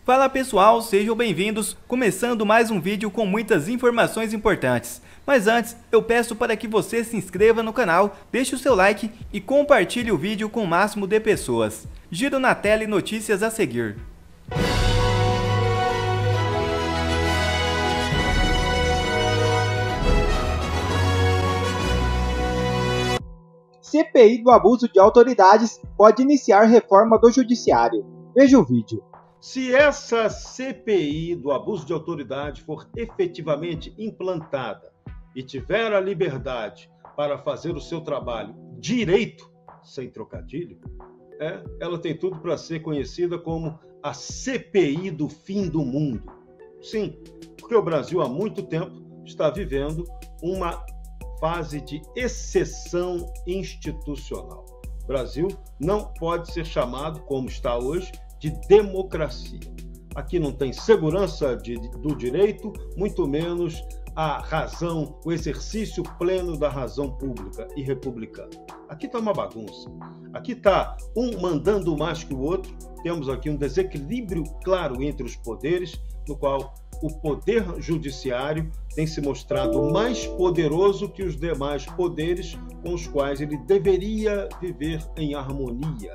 Fala pessoal, sejam bem-vindos, começando mais um vídeo com muitas informações importantes. Mas antes, eu peço para que você se inscreva no canal, deixe o seu like e compartilhe o vídeo com o máximo de pessoas. Giro na tela e notícias a seguir. CPI do abuso de autoridades pode iniciar reforma do judiciário. Veja o vídeo. Se essa CPI do abuso de autoridade for efetivamente implantada e tiver a liberdade para fazer o seu trabalho direito, sem trocadilho, ela tem tudo para ser conhecida como a CPI do fim do mundo. Sim, porque o Brasil há muito tempo está vivendo uma fase de exceção institucional. O Brasil não pode ser chamado, como está hoje, de democracia. Aqui não tem segurança do direito, muito menos a razão, o exercício pleno da razão pública e republicana. Aqui está uma bagunça. Aqui está um mandando mais que o outro. Temos aqui um desequilíbrio claro entre os poderes, no qual o poder judiciário tem se mostrado mais poderoso que os demais poderes com os quais ele deveria viver em harmonia,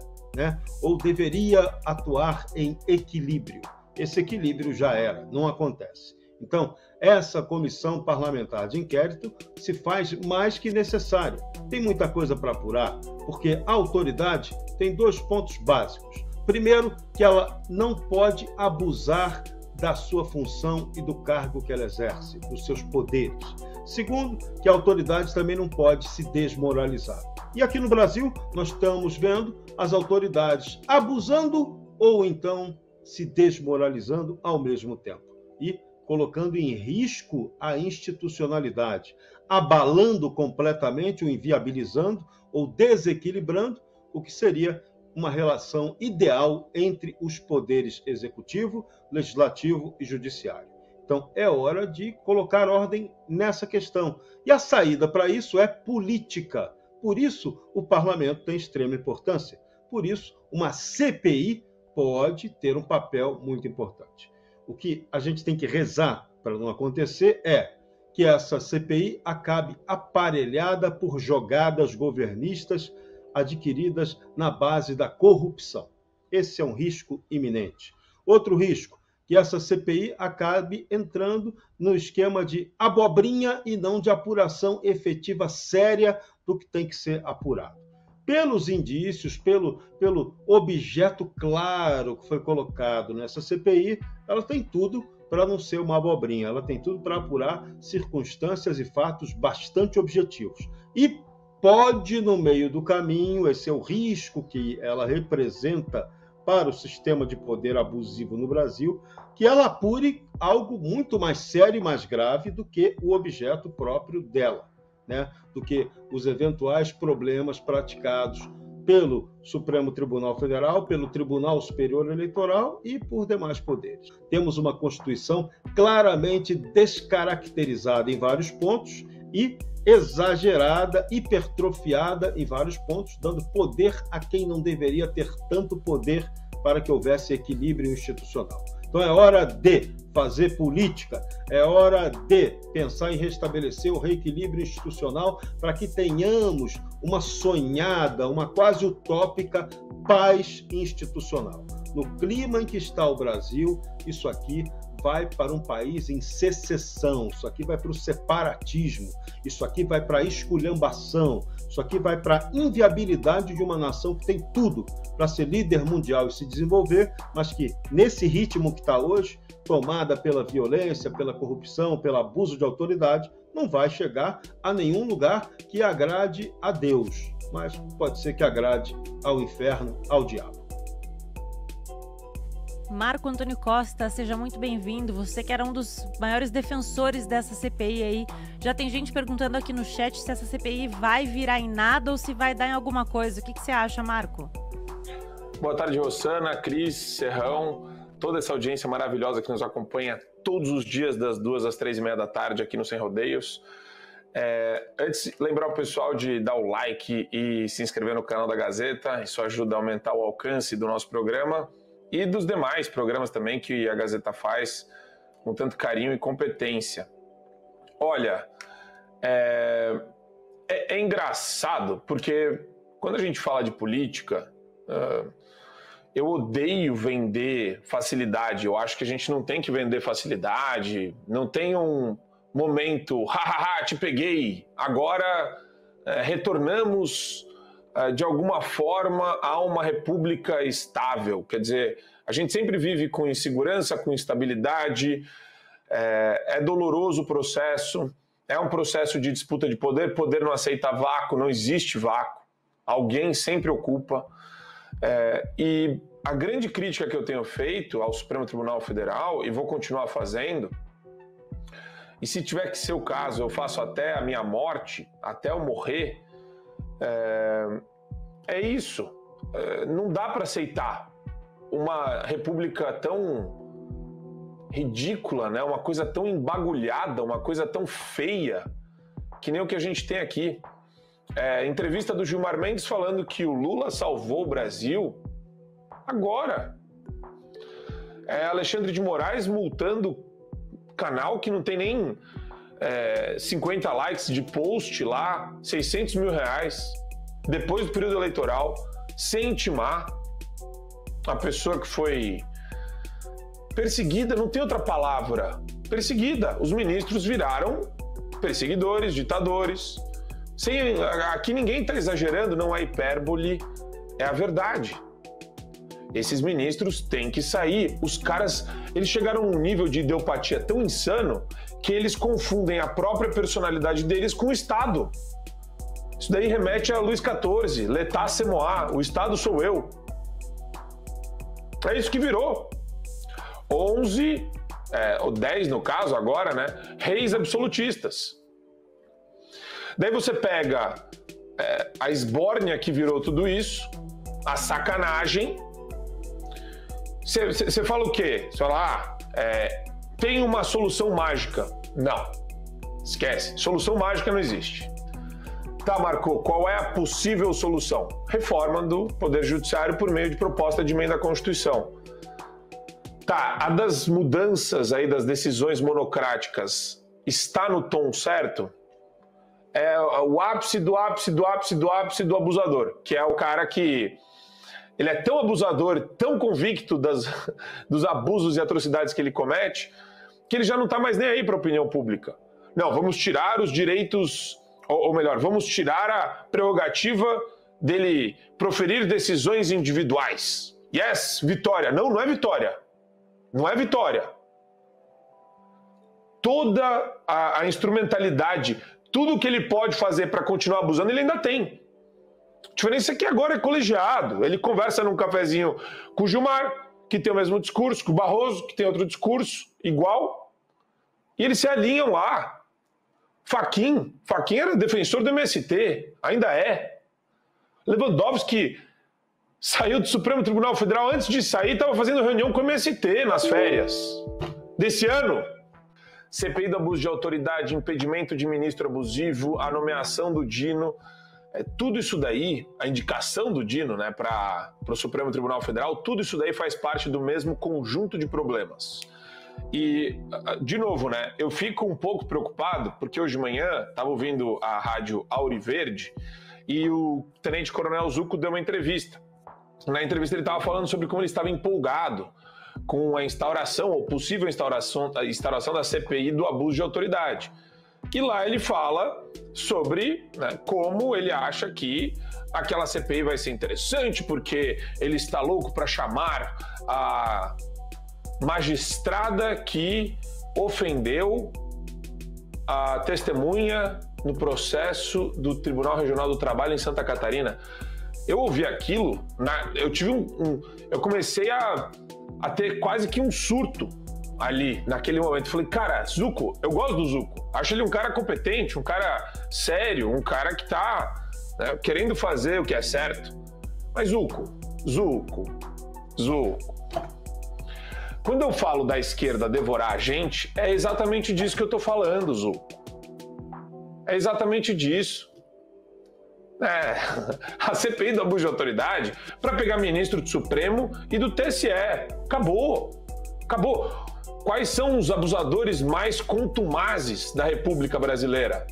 ou deveria atuar em equilíbrio. Esse equilíbrio já era, não acontece. Então, essa comissão parlamentar de inquérito se faz mais que necessária. Tem muita coisa para apurar, porque a autoridade tem dois pontos básicos. Primeiro, que ela não pode abusar da sua função e do cargo que ela exerce, dos seus poderes. Segundo, que a autoridade também não pode se desmoralizar. E aqui no Brasil, nós estamos vendo as autoridades abusando ou então se desmoralizando ao mesmo tempo e colocando em risco a institucionalidade, abalando completamente ou inviabilizando ou desequilibrando o que seria uma relação ideal entre os poderes executivo, legislativo e judiciário. Então, é hora de colocar ordem nessa questão. E a saída para isso é política. Por isso, o parlamento tem extrema importância. Por isso, uma CPI pode ter um papel muito importante. O que a gente tem que rezar para não acontecer é que essa CPI acabe aparelhada por jogadas governistas adquiridas na base da corrupção. Esse é um risco iminente. Outro risco, que essa CPI acabe entrando no esquema de abobrinha e não de apuração efetiva séria do que tem que ser apurado. Pelos indícios, pelo objeto claro que foi colocado nessa CPI, ela tem tudo para não ser uma abobrinha, ela tem tudo para apurar circunstâncias e fatos bastante objetivos. E pode, no meio do caminho, esse é o risco que ela representa para o sistema de poder abusivo no Brasil, que ela apure algo muito mais sério e mais grave do que o objeto próprio dela, do que os eventuais problemas praticados pelo Supremo Tribunal Federal, pelo Tribunal Superior Eleitoral e por demais poderes. Temos uma Constituição claramente descaracterizada em vários pontos e exagerada, hipertrofiada em vários pontos, dando poder a quem não deveria ter tanto poder para que houvesse equilíbrio institucional. Então é hora de fazer política, é hora de pensar em restabelecer o reequilíbrio institucional para que tenhamos uma sonhada, uma quase utópica paz institucional. No clima em que está o Brasil, isso aqui vai para um país em secessão, isso aqui vai para o separatismo, isso aqui vai para a esculhambação, isso aqui vai para a inviabilidade de uma nação que tem tudo para ser líder mundial e se desenvolver, mas que, nesse ritmo que está hoje, tomada pela violência, pela corrupção, pelo abuso de autoridade, não vai chegar a nenhum lugar que agrade a Deus, mas pode ser que agrade ao inferno, ao diabo. Marco Antônio Costa, seja muito bem-vindo. Você que era um dos maiores defensores dessa CPI aí. Já tem gente perguntando aqui no chat se essa CPI vai virar em nada ou se vai dar em alguma coisa. O que você acha, Marco? Boa tarde, Rossana, Cris, Serrão, toda essa audiência maravilhosa que nos acompanha todos os dias das 2 às 3h30 da tarde aqui no Sem Rodeios. Antes, lembrar o pessoal de dar o like e se inscrever no canal da Gazeta. Isso ajuda a aumentar o alcance do nosso programa. e dos demais programas também que a Gazeta faz com tanto carinho e competência. Olha, é engraçado, porque quando a gente fala de política, eu odeio vender facilidade. Eu acho que a gente não tem que vender facilidade, não tem um momento, hahaha, te peguei, agora retornamos de alguma forma a uma república estável. Quer dizer, a gente sempre vive com insegurança, com instabilidade, é doloroso o processo, é um processo de disputa de poder, poder não aceita vácuo, não existe vácuo, alguém sempre ocupa. E a grande crítica que eu tenho feito ao Supremo Tribunal Federal, e vou continuar fazendo, e se tiver que ser o caso, eu faço até a minha morte, até eu morrer, é isso. Não dá para aceitar uma república tão ridícula, né? Uma coisa tão embagulhada, uma coisa tão feia, que nem o que a gente tem aqui. Entrevista do Gilmar Mendes falando que o Lula salvou o Brasil agora. Alexandre de Moraes multando canal que não tem nem 50 likes de post lá, 600 mil reais, depois do período eleitoral, sem intimar a pessoa que foi perseguida, não tem outra palavra, perseguida. Os ministros viraram perseguidores, ditadores. Aqui ninguém está exagerando, não é hipérbole, é a verdade. Esses ministros têm que sair. Os caras, eles chegaram a um nível de ideopatia tão insano que eles confundem a própria personalidade deles com o Estado. Isso daí remete a Luís XIV, l'état c'est moi, o Estado sou eu. É isso que virou. 11, ou 10 no caso agora, né? Reis absolutistas. Daí você pega a esbórnia que virou tudo isso, a sacanagem. Você fala o quê? Você fala, tem uma solução mágica. Não, esquece. Solução mágica não existe. Tá, Marco, qual é a possível solução? Reforma do Poder Judiciário por meio de proposta de emenda à Constituição. Tá, a das mudanças aí, das decisões monocráticas, está no tom certo? É o ápice do ápice do ápice do ápice do abusador, que é o cara que ele é tão abusador, tão convicto dos abusos e atrocidades que ele comete, que ele já não está mais nem aí para a opinião pública. Não, vamos tirar os direitos, ou melhor, vamos tirar a prerrogativa dele proferir decisões individuais. Yes, vitória. Não, não é vitória. Não é vitória. Toda a instrumentalidade, tudo que ele pode fazer para continuar abusando, ele ainda tem. A diferença é que agora é colegiado. Ele conversa num cafezinho com o Gilmar, que tem o mesmo discurso, com o Barroso, que tem outro discurso igual, e eles se alinham lá. Fachin era defensor do MST, ainda é. Lewandowski saiu do Supremo Tribunal Federal, antes de sair estava fazendo reunião com o MST nas férias desse ano. CPI do abuso de autoridade, impedimento de ministro abusivo, a nomeação do Dino, tudo isso daí, a indicação do Dino, né, para o Supremo Tribunal Federal, tudo isso daí faz parte do mesmo conjunto de problemas. E, de novo, né, eu fico um pouco preocupado, porque hoje de manhã estava ouvindo a rádio Auriverde e o Tenente Coronel Zucco deu uma entrevista. Na entrevista ele estava falando sobre como ele estava empolgado com a instauração, ou possível instauração da CPI do abuso de autoridade. E lá ele fala sobre, né, como ele acha que aquela CPI vai ser interessante, porque ele está louco para chamar a magistrada que ofendeu a testemunha no processo do Tribunal Regional do Trabalho em Santa Catarina. Eu ouvi aquilo, eu tive eu comecei a ter quase que um surto ali, naquele momento. Falei, cara, Zucco, eu gosto do Zucco. Acho ele um cara competente, um cara sério, um cara que tá, né, querendo fazer o que é certo. Mas Zucco. Quando eu falo da esquerda devorar a gente, é exatamente disso que eu tô falando, Zucco. É exatamente disso. A CPI do abuso de autoridade para pegar ministro do Supremo e do TSE. Acabou. Quais são os abusadores mais contumazes da República Brasileira?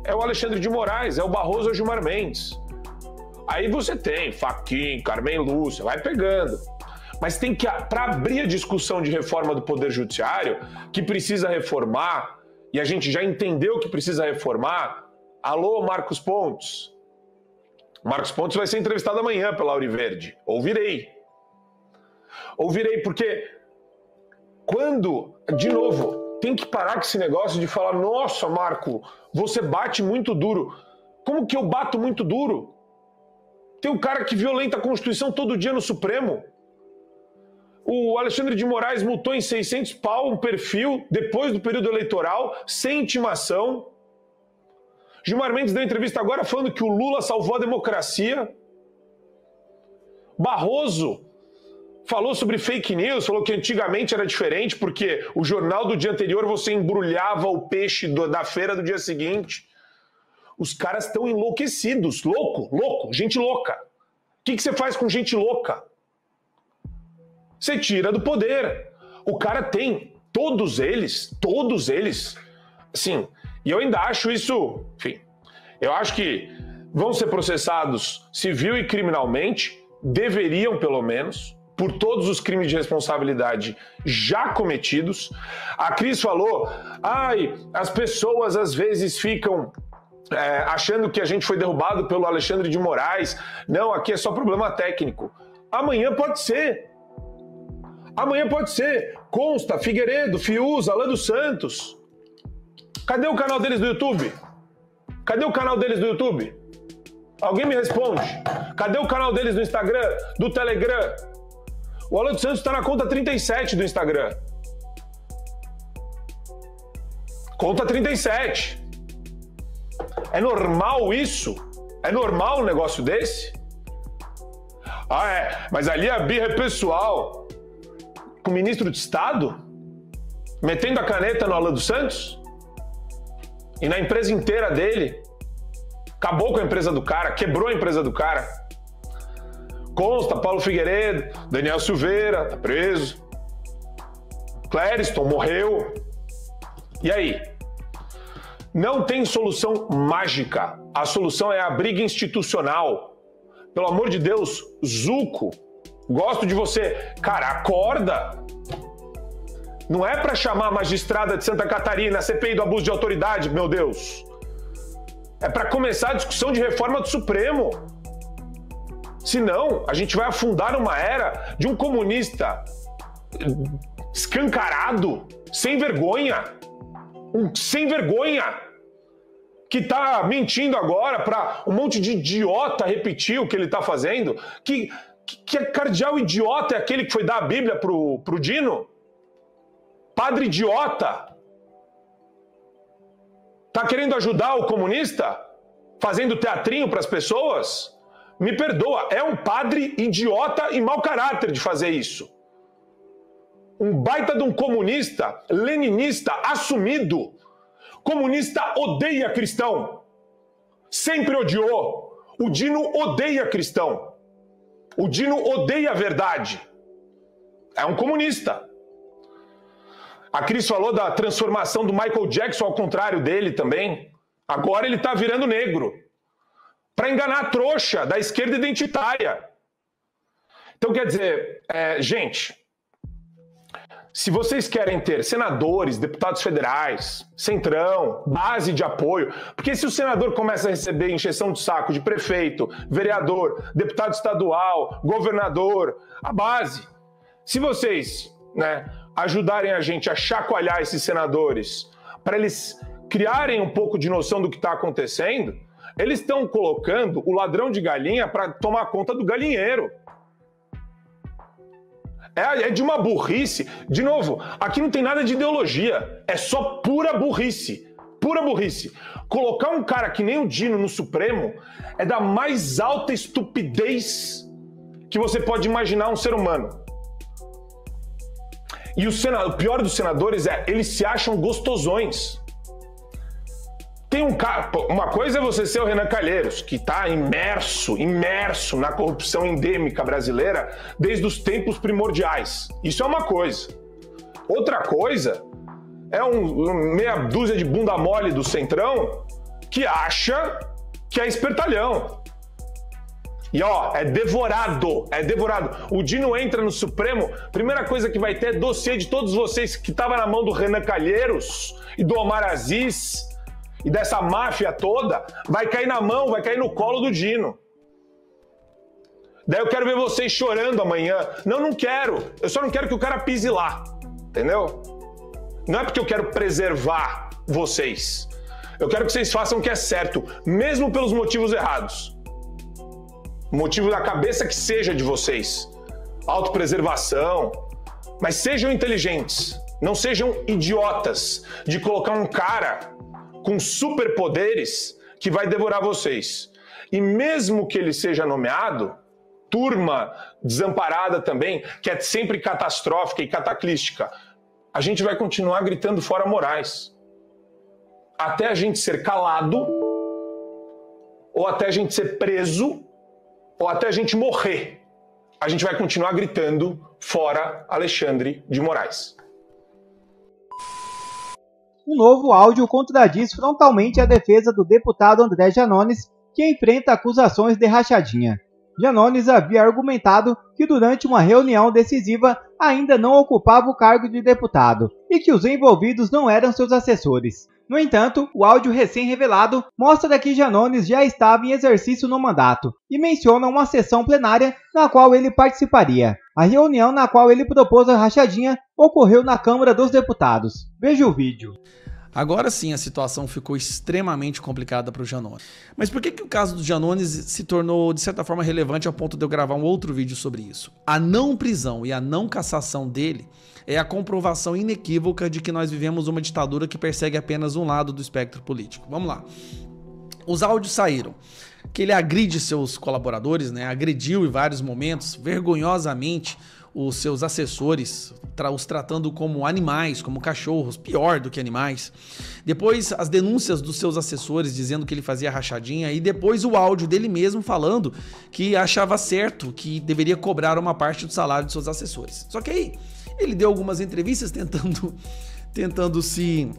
É o Alexandre de Moraes, é o Barroso ou o Gilmar Mendes. Aí você tem Fachin, Carmen Lúcia, vai pegando. Mas tem que, para abrir a discussão de reforma do Poder Judiciário, que precisa reformar, e a gente já entendeu que precisa reformar, alô, Marcos Pontes. Marcos Pontes vai ser entrevistado amanhã pela Auriverde. Ouvirei, porque quando, de novo, tem que parar com esse negócio de falar, nossa, Marco, você bate muito duro. Como que eu bato muito duro? Tem um cara que violenta a Constituição todo dia no Supremo. O Alexandre de Moraes multou em 600 pau um perfil depois do período eleitoral, sem intimação. Gilmar Mendes deu entrevista agora falando que o Lula salvou a democracia. Barroso falou sobre fake news, falou que antigamente era diferente porque o jornal do dia anterior você embrulhava o peixe da feira do dia seguinte. Os caras estão enlouquecidos, louco, gente louca. O que você faz com gente louca? Você tira do poder. O cara tem, todos eles, assim, e eu ainda acho isso, enfim, eu acho que vão ser processados civil e criminalmente, deveriam pelo menos, por todos os crimes de responsabilidade já cometidos. A Cris falou, as pessoas às vezes ficam achando que a gente foi derrubado pelo Alexandre de Moraes. Não, aqui é só problema técnico. Amanhã pode ser. Consta, Figueiredo, Fiuza, Alan dos Santos. Cadê o canal deles do YouTube? Alguém me responde. Cadê o canal deles do Instagram, do Telegram? O Alan dos Santos está na conta 37 do Instagram. Conta 37. É normal isso? É normal um negócio desse? Mas ali a birra é pessoal. Com o ministro de Estado? Metendo a caneta no Alan dos Santos? E na empresa inteira dele? Acabou com a empresa do cara, quebrou a empresa do cara. Consta, Paulo Figueiredo, Daniel Silveira, tá preso. Clériston morreu. E aí? Não tem solução mágica. A solução é a briga institucional. Pelo amor de Deus, Zuco, gosto de você. Cara, acorda. Não é para chamar a magistrada de Santa Catarina, a CPI do abuso de autoridade, meu Deus. É para começar a discussão de reforma do Supremo. Senão, a gente vai afundar numa era de um comunista escancarado, sem vergonha. Sem vergonha, que tá mentindo agora para um monte de idiota repetir o que ele tá fazendo. Que cardeal idiota é aquele que foi dar a Bíblia pro Dino? Padre idiota. Tá querendo ajudar o comunista? Fazendo teatrinho para as pessoas? Me perdoa, é um padre idiota e mau caráter de fazer isso. Um baita de um comunista, leninista, assumido. Comunista odeia cristão. Sempre odiou. O Dino odeia cristão. O Dino odeia a verdade. É um comunista. A Cris falou da transformação do Michael Jackson ao contrário dele também. Agora ele tá virando negro. Para enganar a trouxa da esquerda identitária. Então, quer dizer, gente, se vocês querem ter senadores, deputados federais, centrão, base de apoio, porque se o senador começa a receber encheção de saco de prefeito, vereador, deputado estadual, governador, a base, se vocês, ajudarem a gente a chacoalhar esses senadores para eles criarem um pouco de noção do que está acontecendo, eles estão colocando o ladrão de galinha para tomar conta do galinheiro. É de uma burrice. De novo, aqui não tem nada de ideologia. É só pura burrice. Pura burrice. Colocar um cara que nem o Dino no Supremo é da mais alta estupidez que você pode imaginar um ser humano. E o pior dos senadores eles se acham gostosões. tem um cara... Uma coisa é você ser o Renan Calheiros, que está imerso na corrupção endêmica brasileira desde os tempos primordiais. Isso é uma coisa. Outra coisa é meia dúzia de bunda mole do Centrão que acha que é espertalhão. E ó, é devorado. O Dino entra no Supremo, primeira coisa que vai ter é dossiê de todos vocês que estavam na mão do Renan Calheiros e do Omar Aziz e dessa máfia toda, vai cair na mão, vai cair no colo do Dino. Daí eu quero ver vocês chorando amanhã. Não quero. Eu só não quero que o cara pise lá. Entendeu? Não é porque eu quero preservar vocês. Eu quero que vocês façam o que é certo, mesmo pelos motivos errados. Motivo da cabeça que seja de vocês. Autopreservação. Mas sejam inteligentes. Não sejam idiotas de colocar um cara com superpoderes que vai devorar vocês. E mesmo que ele seja nomeado, turma desamparada também, que é sempre catastrófica e cataclística, a gente vai continuar gritando fora Moraes. Até a gente ser calado, ou até a gente ser preso, ou até a gente morrer. A gente vai continuar gritando fora Alexandre de Moraes. Um novo áudio contradiz frontalmente a defesa do deputado André Janones, que enfrenta acusações de rachadinha. Janones havia argumentado que durante uma reunião decisiva ainda não ocupava o cargo de deputado e que os envolvidos não eram seus assessores. No entanto, o áudio recém-revelado mostra que Janones já estava em exercício no mandato e menciona uma sessão plenária na qual ele participaria. A reunião na qual ele propôs a rachadinha ocorreu na Câmara dos Deputados. Veja o vídeo. Agora sim a situação ficou extremamente complicada para o Janones. Mas por que o caso do Janones se tornou, de certa forma, relevante ao ponto de eu gravar um outro vídeo sobre isso? A não prisão e a não cassação dele é a comprovação inequívoca de que nós vivemos uma ditadura que persegue apenas um lado do espectro político. Vamos lá. Os áudios saíram. Que ele agride seus colaboradores, né? Agrediu em vários momentos, vergonhosamente, os seus assessores, os tratando como animais, como cachorros, pior do que animais. Depois as denúncias dos seus assessores dizendo que ele fazia rachadinha e depois o áudio dele mesmo falando que achava certo que deveria cobrar uma parte do salário de seus assessores. Só que aí ele deu algumas entrevistas tentando se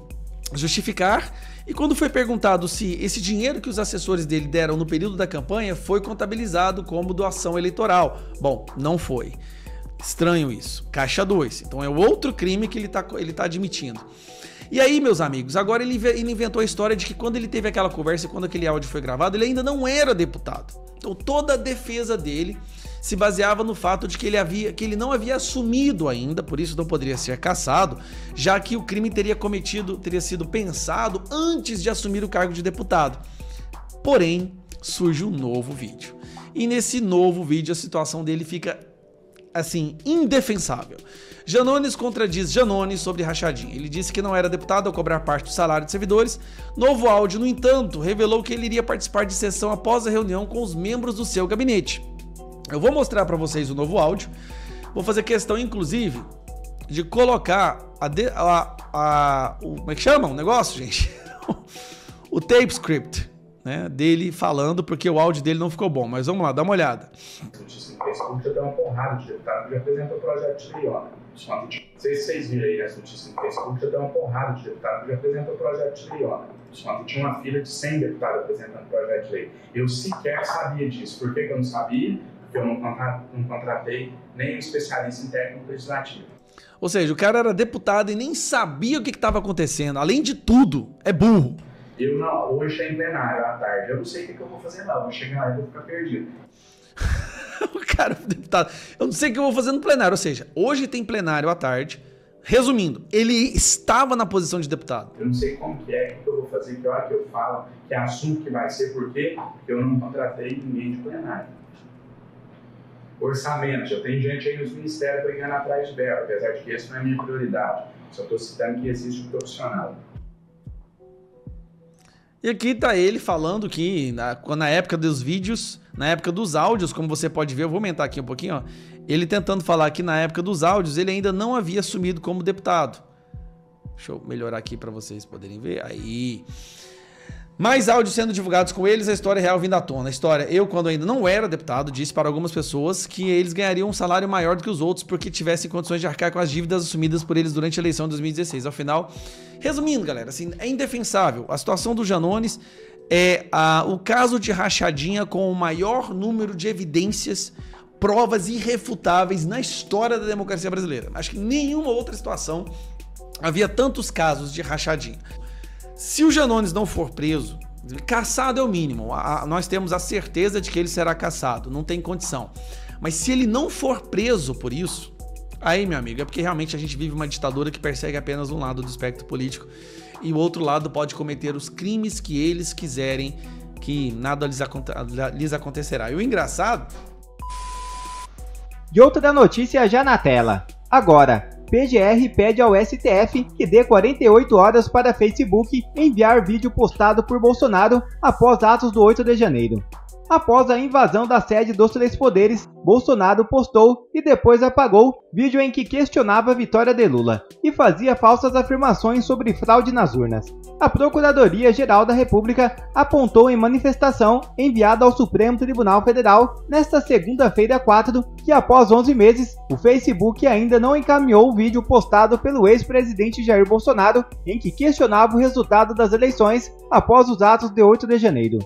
justificar, e quando foi perguntado se esse dinheiro que os assessores dele deram no período da campanha foi contabilizado como doação eleitoral. Bom, não foi. Estranho isso. Caixa 2. Então é outro crime que ele tá admitindo. E aí, meus amigos, agora ele inventou a história de que quando ele teve aquela conversa e quando aquele áudio foi gravado, ele ainda não era deputado. Então toda a defesa dele se baseava no fato de que ele não havia assumido ainda, por isso não poderia ser cassado, já que o crime teria sido pensado antes de assumir o cargo de deputado. Porém, surge um novo vídeo. E nesse novo vídeo a situação dele fica assim, indefensável. Janones contradiz Janones sobre rachadinha. Ele disse que não era deputado ao cobrar parte do salário de servidores. Novo áudio, no entanto, revelou que ele iria participar de sessão após a reunião com os membros do seu gabinete. Eu vou mostrar para vocês o novo áudio. Vou fazer questão, inclusive, de colocar como é que chama o negócio, gente? O tape script, né, dele falando, porque o áudio dele não ficou bom. Mas vamos lá, dá uma olhada. Notícia no Facebook já deu uma porrada de deputado que já apresentou o projeto de lei, ó. Não sei se vocês viram aí essa notícia no Facebook, já deu uma porrada de deputado que já apresentou o projeto de lei, ó. Ontem tinha uma fila de 100 deputados apresentando o projeto de lei. Eu sequer sabia disso. Por que eu não sabia? Porque eu não contratei nem um especialista em técnico legislativo. Ou seja, o cara era deputado e nem sabia o que estava acontecendo. Além de tudo, é burro. Eu não, hoje tem plenário à tarde. Eu não sei o que eu vou fazer lá. Eu vou chegar lá e vou ficar perdido. O cara, deputado, eu não sei o que eu vou fazer no plenário. Ou seja, hoje tem plenário à tarde. Resumindo, ele estava na posição de deputado. Eu não sei como que é, o que eu vou fazer, que hora que eu falo, que assunto que vai ser, porque eu não contratei ninguém de plenário. Orçamento, já tem gente aí nos ministérios brigando atrás de verba, apesar de que esse não é a minha prioridade. Só estou citando que existe um profissional. E aqui tá ele falando que na época dos vídeos, na época dos áudios, como você pode ver, eu vou aumentar aqui um pouquinho, ó, ele tentando falar que na época dos áudios ele ainda não havia assumido como deputado. Deixa eu melhorar aqui para vocês poderem ver. Aí. Mais áudios sendo divulgados com eles, a história real vindo à tona. A história, eu quando ainda não era deputado, disse para algumas pessoas que eles ganhariam um salário maior do que os outros porque tivessem condições de arcar com as dívidas assumidas por eles durante a eleição de 2016. Afinal, resumindo, galera, assim, é indefensável. A situação do Janones é o caso de rachadinha com o maior número de evidências, provas irrefutáveis na história da democracia brasileira. Acho que em nenhuma outra situação havia tantos casos de rachadinha. Se o Janones não for preso, caçado é o mínimo, nós temos a certeza de que ele será caçado, não tem condição. Mas se ele não for preso por isso, aí, meu amigo, é porque realmente a gente vive uma ditadura que persegue apenas um lado do espectro político e o outro lado pode cometer os crimes que eles quiserem, que nada lhes acontecerá. E o engraçado... E outra notícia já na tela. Agora, PGR pede ao STF que dê 48 horas para Facebook enviar vídeo postado por Bolsonaro após atos do 8 de janeiro. Após a invasão da sede dos Três Poderes, Bolsonaro postou e depois apagou vídeo em que questionava a vitória de Lula e fazia falsas afirmações sobre fraude nas urnas. A Procuradoria-Geral da República apontou em manifestação enviada ao Supremo Tribunal Federal nesta segunda-feira 4 que após 11 meses, o Facebook ainda não encaminhou o vídeo postado pelo ex-presidente Jair Bolsonaro em que questionava o resultado das eleições após os atos de 8 de janeiro.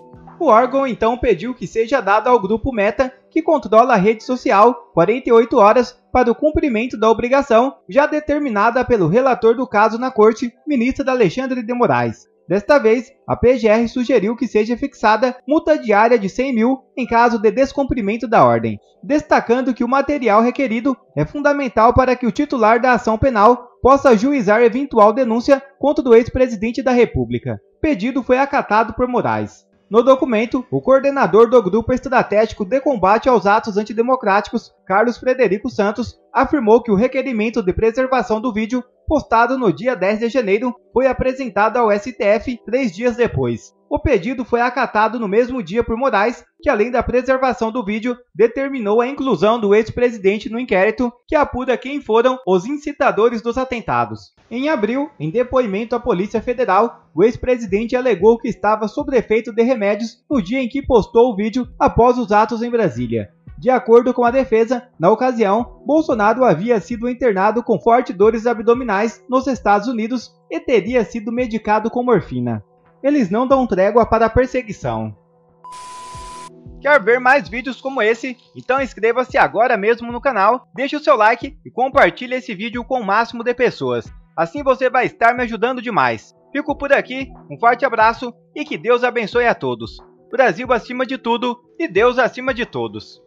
O órgão então pediu que seja dado ao grupo Meta, que controla a rede social, 48 horas para o cumprimento da obrigação já determinada pelo relator do caso na corte, ministro Alexandre de Moraes. Desta vez, a PGR sugeriu que seja fixada multa diária de 100 mil em caso de descumprimento da ordem, destacando que o material requerido é fundamental para que o titular da ação penal possa ajuizar eventual denúncia contra o ex-presidente da República. O pedido foi acatado por Moraes. No documento, o coordenador do Grupo Estratégico de Combate aos Atos Antidemocráticos, Carlos Frederico Santos, afirmou que o requerimento de preservação do vídeo, postado no dia 10 de janeiro, foi apresentado ao STF 3 dias depois. O pedido foi acatado no mesmo dia por Moraes, que além da preservação do vídeo, determinou a inclusão do ex-presidente no inquérito que apura quem foram os incitadores dos atentados. Em abril, em depoimento à Polícia Federal, o ex-presidente alegou que estava sob efeito de remédios no dia em que postou o vídeo após os atos em Brasília. De acordo com a defesa, na ocasião, Bolsonaro havia sido internado com fortes dores abdominais nos Estados Unidos e teria sido medicado com morfina. Eles não dão trégua para a perseguição. Quer ver mais vídeos como esse? Então inscreva-se agora mesmo no canal, deixe o seu like e compartilhe esse vídeo com o máximo de pessoas. Assim você vai estar me ajudando demais. Fico por aqui, um forte abraço e que Deus abençoe a todos. Brasil acima de tudo e Deus acima de todos.